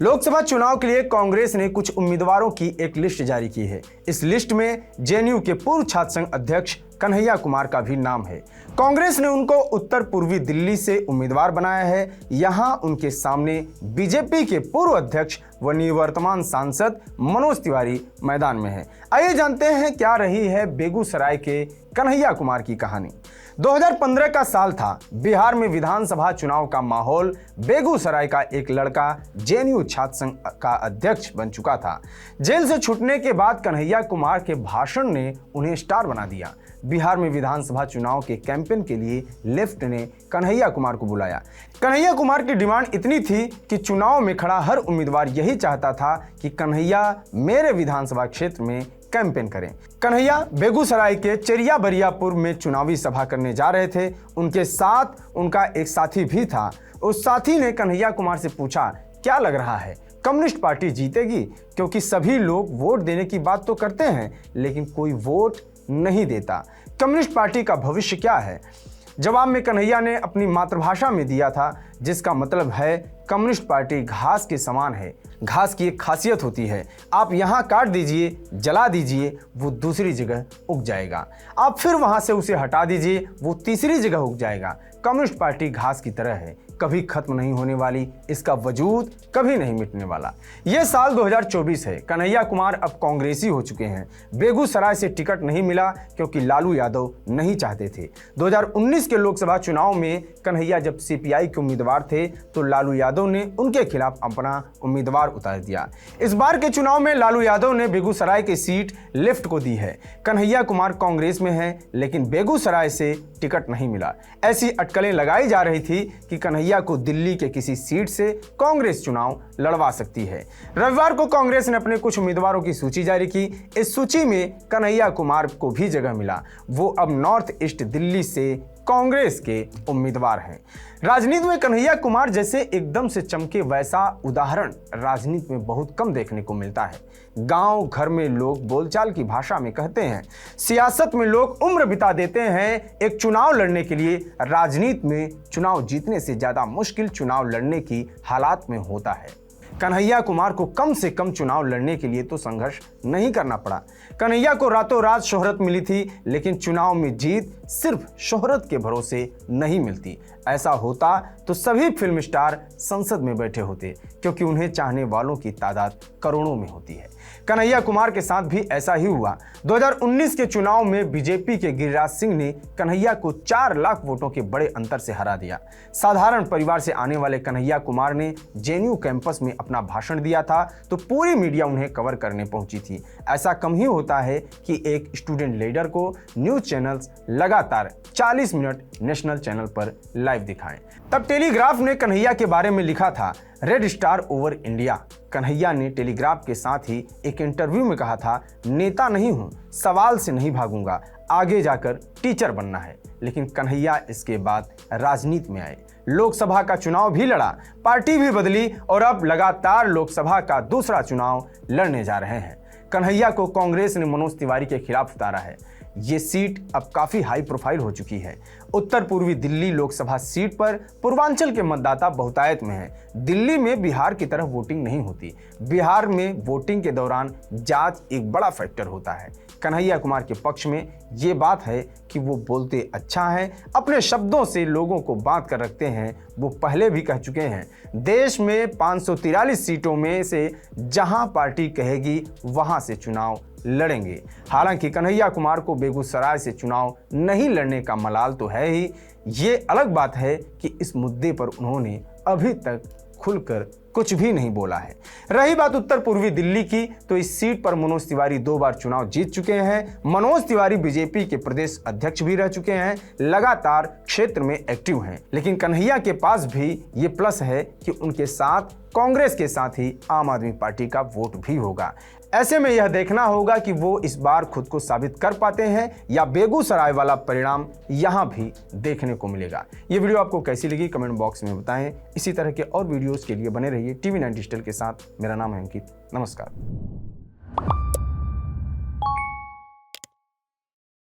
लोकसभा चुनाव के लिए कांग्रेस ने कुछ उम्मीदवारों की एक लिस्ट जारी की है। इस लिस्ट में जेएनयू के पूर्व छात्र संघ अध्यक्ष कन्हैया कुमार का भी नाम है। कांग्रेस ने उनको उत्तर पूर्वी दिल्ली से उम्मीदवार बनाया है। यहां उनके सामने बीजेपी के पूर्व अध्यक्ष व निवर्तमान सांसद मनोज तिवारी मैदान में है। आइए जानते हैं क्या रही है बेगूसराय के कन्हैया कुमार की कहानी। 2015 का साल था। बिहार में विधानसभा चुनाव का माहौल। बेगूसराय का एक लड़का जेएनयू छात्र संघ का अध्यक्ष बन चुका था। जेल से छूटने के बाद कन्हैया कुमार के भाषण ने उन्हें स्टार बना दिया। बिहार में विधानसभा चुनाव के कैंपेन के लिए लेफ्ट ने कन्हैया कुमार को बुलाया। कन्हैया कुमार की डिमांड इतनी थी कि चुनाव में खड़ा हर उम्मीदवार यही चाहता था कि कन्हैया मेरे विधानसभा क्षेत्र में कैंपेन करें। कन्हैया बेगूसराय के चेरिया बरियापुर में चुनावी सभा करने जा रहे थे। उनके साथ उनका एक साथी भी था। उस साथी ने कन्हैया कुमार से पूछा, क्या लग रहा है कम्युनिस्ट पार्टी जीतेगी? क्योंकि सभी लोग वोट देने की बात तो करते हैं लेकिन कोई वोट नहीं देता। कम्युनिस्ट पार्टी का भविष्य क्या है? जवाब में कन्हैया ने अपनी मातृभाषा में दिया था, जिसका मतलब है कम्युनिस्ट पार्टी घास के समान है। घास की एक खासियत होती है, आप यहाँ काट दीजिए, जला दीजिए, वो दूसरी जगह उग जाएगा। आप फिर वहाँ से उसे हटा दीजिए, वो तीसरी जगह उग जाएगा। कम्युनिस्ट पार्टी घास की तरह है, कभी खत्म नहीं होने वाली, इसका वजूद कभी नहीं मिटने वाला। ये साल 2024 है। कन्हैया कुमार अब कांग्रेसी हो चुके हैं। बेगूसराय से टिकट नहीं मिला क्योंकि लालू यादव नहीं चाहते थे। 2019 के लोकसभा चुनाव में कन्हैया जब सीपीआई के उम्मीदवार थे तो लालू यादव ने उनके खिलाफ अपना उम्मीदवार उतार दिया। इस बार के चुनाव में लालू यादव ने बेगूसराय की सीट लेफ्ट को दी है। कन्हैया कुमार कांग्रेस में हैं लेकिन बेगूसराय से टिकट नहीं मिला। ऐसी अटकलें लगाई जा रही थी कि कन्हैया को दिल्ली के किसी सीट से कांग्रेस चुनाव लड़वा सकती है। रविवार को कांग्रेस ने अपने कुछ उम्मीदवारों की सूची जारी की। इस सूची में कन्हैया कुमार को भी जगह मिला। वो अब नॉर्थ ईस्ट दिल्ली से कांग्रेस के उम्मीदवार हैं। राजनीति में कन्हैया कुमार जैसे एकदम से चमके वैसा उदाहरण राजनीति में बहुत कम देखने को मिलता है। गांव घर में लोग बोलचाल की भाषा में कहते हैं, सियासत में लोग उम्र बिता देते हैं एक चुनाव लड़ने के लिए। राजनीति में चुनाव जीतने से ज्यादा मुश्किल चुनाव लड़ने की हालात में होता है। कन्हैया कुमार को कम से कम चुनाव लड़ने के लिए तो संघर्ष नहीं करना पड़ा। कन्हैया को रातों रात शोहरत मिली थी, लेकिन चुनाव में जीत सिर्फ शोहरत के भरोसे नहीं मिलती। ऐसा होता तो सभी फिल्म स्टार संसद में बैठे होते, क्योंकि उन्हें चाहने वालों की तादाद करोड़ों में होती है। कन्हैया कुमार के साथ भी ऐसा ही हुआ। 2019 के चुनाव में बीजेपी के गिरिराज सिंह ने कन्हैया को 4 लाख वोटों के बड़े अंतर से हरा दिया। साधारण परिवार से आने वाले कन्हैया कुमार ने जेएनयू कैंपस में अपना भाषण दिया था तो पूरी मीडिया उन्हें कवर करने पहुंची थी। ऐसा कम ही होता है कि एक स्टूडेंट लीडर को न्यूज चैनल्स लगातार 40 मिनट नेशनल चैनल पर लाइव दिखाएं। तब टेलीग्राफ ने कन्हैया के बारे में लिखा था, red star over India. Kanhaiya ने टेलीग्राफ के साथ ही एक इंटरव्यू में कहा था, नेता नहीं हूं, सवाल से नहीं भागूंगा, आगे जाकर टीचर बनना है। लेकिन कन्हैया इसके बाद राजनीति में आए, लोकसभा का चुनाव भी लड़ा, पार्टी भी बदली और अब लगातार लोकसभा का दूसरा चुनाव लड़ने जा रहे हैं। कन्हैया को कांग्रेस ने मनोज तिवारी के खिलाफ उतारा है। ये सीट अब काफी हाई प्रोफाइल हो चुकी है। उत्तर पूर्वी दिल्ली लोकसभा सीट पर पूर्वांचल के मतदाता बहुतायत में हैं। दिल्ली में बिहार की तरह वोटिंग नहीं होती। बिहार में वोटिंग के दौरान जात एक बड़ा फैक्टर होता है। कन्हैया कुमार के पक्ष में ये बात है कि वो बोलते अच्छा है, अपने शब्दों से लोगों को बांध कर रखते हैं। वो पहले भी कह चुके हैं, देश में 543 सीटों में से जहां पार्टी कहेगी वहां से चुनाव लड़ेंगे। हालांकि कन्हैया कुमार को बेगूसराय से चुनाव नहीं लड़ने का मलाल तो है ही। ये अलग बात है कि इस मुद्दे पर उन्होंने अभी तक खुलकर कुछ भी नहीं बोला है। रही बात उत्तर पूर्वी दिल्ली की, तो इस सीट पर मनोज तिवारी 2 बार चुनाव जीत चुके हैं। मनोज तिवारी बीजेपी के प्रदेश अध्यक्ष भी रह चुके हैं, लगातार क्षेत्र में एक्टिव हैं। लेकिन कन्हैया के पास भी ये प्लस है कि उनके साथ कांग्रेस के साथ ही आम आदमी पार्टी का वोट भी होगा। ऐसे में यह देखना होगा कि वो इस बार खुद को साबित कर पाते हैं या बेगूसराय वाला परिणाम यहां भी देखने को मिलेगा। ये वीडियो आपको कैसी लगी कमेंट बॉक्स में बताएं। इसी तरह के और वीडियोस के लिए बने रहिए TV9 डिजिटल के साथ। मेरा नाम है अंकित। नमस्कार।